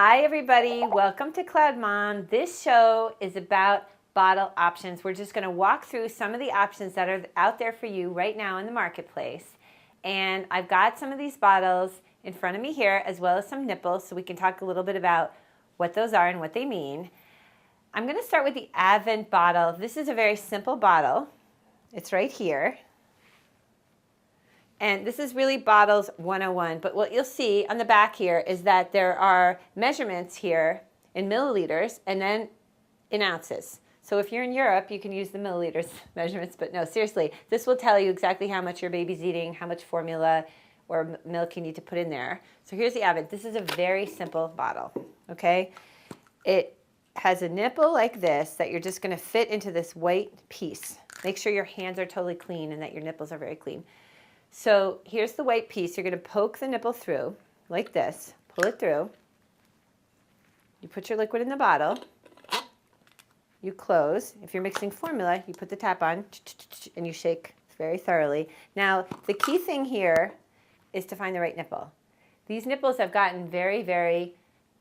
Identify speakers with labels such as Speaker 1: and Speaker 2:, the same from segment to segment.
Speaker 1: Hi everybody, welcome to CloudMom. This show is about bottle options. We're just going to walk through some of the options that are out there for you right now in the marketplace. And I've got some of these bottles in front of me here, as well as some nipples, so we can talk a little bit about what those are and what they mean. I'm going to start with the Avent bottle. This is a very simple bottle. It's right here. And this is really bottles 101, but what you'll see on the back here is that there are measurements here in milliliters and then in ounces. So if you're in Europe, you can use the milliliters measurements, but no, seriously, this will tell you exactly how much your baby's eating, how much formula or milk you need to put in there. So here's the Avent. This is a very simple bottle, okay? It has a nipple like this that you're just gonna fit into this white piece. Make sure your hands are totally clean and that your nipples are very clean. So here's the white piece. You're going to poke the nipple through like this. Pull it through. You put your liquid in the bottle. You close. If you're mixing formula, you put the tap on and you shake very thoroughly. Now, the key thing here is to find the right nipple. These nipples have gotten very, very,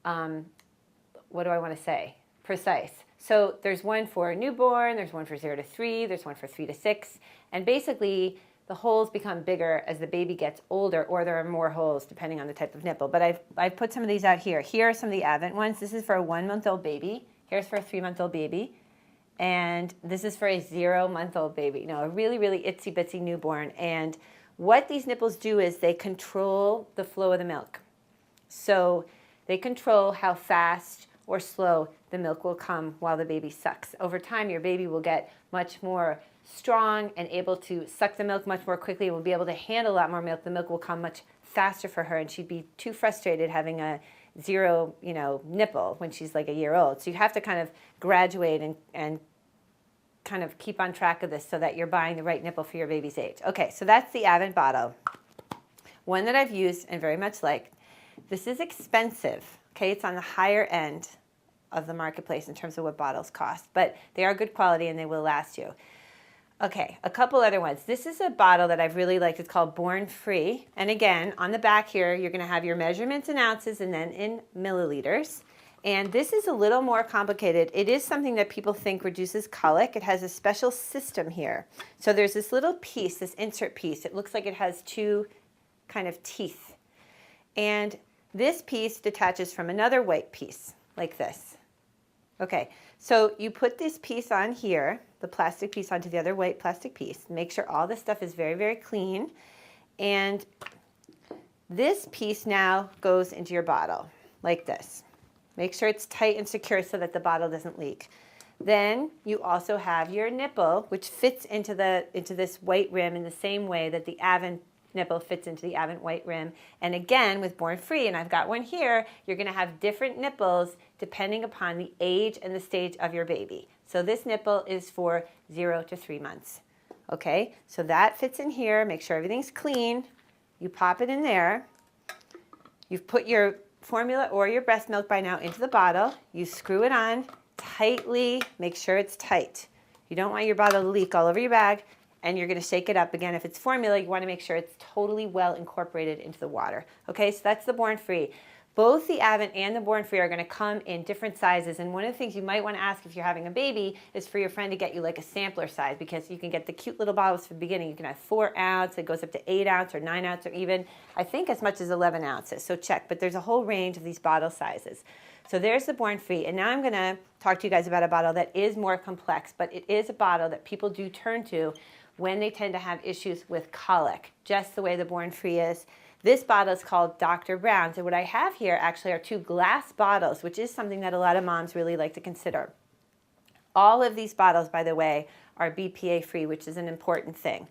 Speaker 1: what do I want to say? Precise. So there's one for newborn, there's one for 0 to 3, there's one for 3 to 6, and basically the holes become bigger as the baby gets older, or there are more holes depending on the type of nipple. But I've put some of these out here. Here are some of the Avent ones. This is for a 1-month-old baby. Here's for a 3-month-old baby. And this is for a 0-month-old baby. No, a really, really itsy bitsy newborn. And what these nipples do is they control the flow of the milk. So they control how fast or slow the milk will come while the baby sucks. Over time, your baby will get much more strong and able to suck the milk much more quickly, will be able to handle a lot more milk. The milk will come much faster for her, and she'd be too frustrated having a 0, nipple when she's like a year old. So you have to kind of graduate and kind of keep on track of this so that you're buying the right nipple for your baby's age. Okay, so that's the Avent bottle. One that I've used and very much like. This is expensive, okay? It's on the higher end of the marketplace in terms of what bottles cost, but they are good quality and they will last you. Okay, a couple other ones. This is a bottle that I've really liked. It's called Born Free. And again, on the back here, you're going to have your measurements in ounces and then in milliliters. And this is a little more complicated. It is something that people think reduces colic. It has a special system here. So there's this little piece, this insert piece. It looks like it has 2 kind of teeth. And this piece detaches from another white piece, like this. Okay, so you put this piece on here, the plastic piece onto the other white plastic piece. Make sure all this stuff is very, very clean. And this piece now goes into your bottle, like this. Make sure it's tight and secure so that the bottle doesn't leak. Then you also have your nipple, which fits into this white rim in the same way that the Avent nipple fits into the Avent white rim. And again, with Born Free, and I've got one here, you're going to have different nipples depending upon the age and the stage of your baby. So this nipple is for 0 to 3 months. Okay, so that fits in here. Make sure everything's clean. You pop it in there. You've put your formula or your breast milk by now into the bottle. You screw it on tightly. Make sure it's tight. You don't want your bottle to leak all over your bag. And you're going to shake it up. Again, if it's formula, you want to make sure it's totally well incorporated into the water. Okay, so that's the Born Free. Both the Avent and the Born Free are going to come in different sizes. And one of the things you might want to ask if you're having a baby is for your friend to get you like a sampler size, because you can get the cute little bottles for the beginning. You can have 4 ounce, it goes up to 8 ounce or 9 ounce or even, I think, as much as 11 ounces. So check, but there's a whole range of these bottle sizes. So there's the Born Free. And now I'm going to talk to you guys about a bottle that is more complex, but it is a bottle that people do turn to when they tend to have issues with colic, just the way the Born Free is. This bottle is called Dr. Brown's, and what I have here actually are 2 glass bottles, which is something that a lot of moms really like to consider. All of these bottles, by the way, are BPA free, which is an important thing.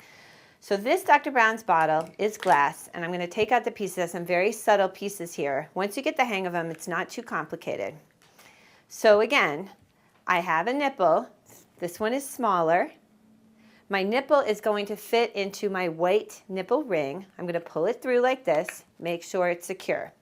Speaker 1: So this Dr. Brown's bottle is glass, and I'm going to take out the pieces. There's some very subtle pieces here. Once you get the hang of them, it's not too complicated. So again, I have a nipple. This one is smaller. My nipple is going to fit into my white nipple ring. I'm going to pull it through like this. Make sure it's secure.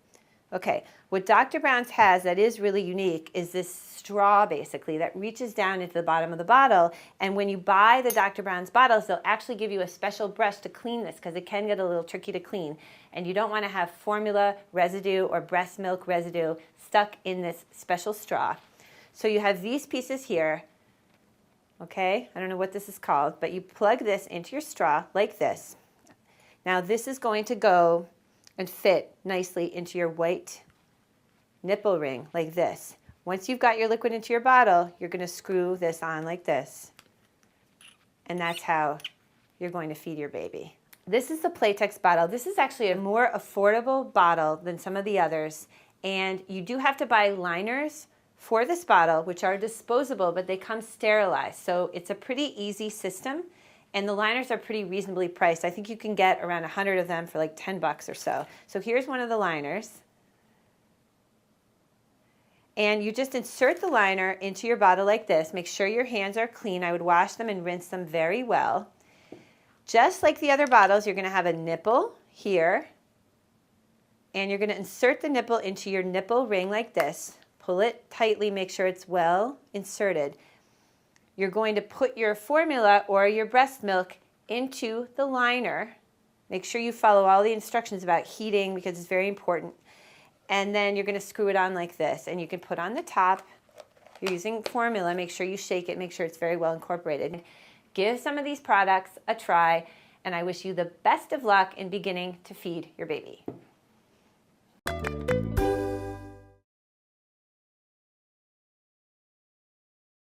Speaker 1: Okay, what Dr. Brown's has that is really unique is this straw basically that reaches down into the bottom of the bottle, and when you buy the Dr. Brown's bottles, they'll actually give you a special brush to clean this because it can get a little tricky to clean, and you don't want to have formula residue or breast milk residue stuck in this special straw. So you have these pieces here, okay? I don't know what this is called, but you plug this into your straw like this. Now this is going to go and fit nicely into your white nipple ring like this. Once you've got your liquid into your bottle, you're going to screw this on like this. And that's how you're going to feed your baby. This is the Playtex bottle. This is actually a more affordable bottle than some of the others. And you do have to buy liners for this bottle, which are disposable, but they come sterilized. So it's a pretty easy system. And the liners are pretty reasonably priced. I think you can get around 100 of them for like 10 bucks or so. So here's one of the liners. And you just insert the liner into your bottle like this. Make sure your hands are clean. I would wash them and rinse them very well. Just like the other bottles, you're going to have a nipple here. And you're going to insert the nipple into your nipple ring like this. Pull it tightly, make sure it's well inserted. You're going to put your formula or your breast milk into the liner. Make sure you follow all the instructions about heating because it's very important. And then you're going to screw it on like this. And you can put on the top. You're using formula. Make sure you shake it. Make sure it's very well incorporated. Give some of these products a try. And I wish you the best of luck in beginning to feed your baby.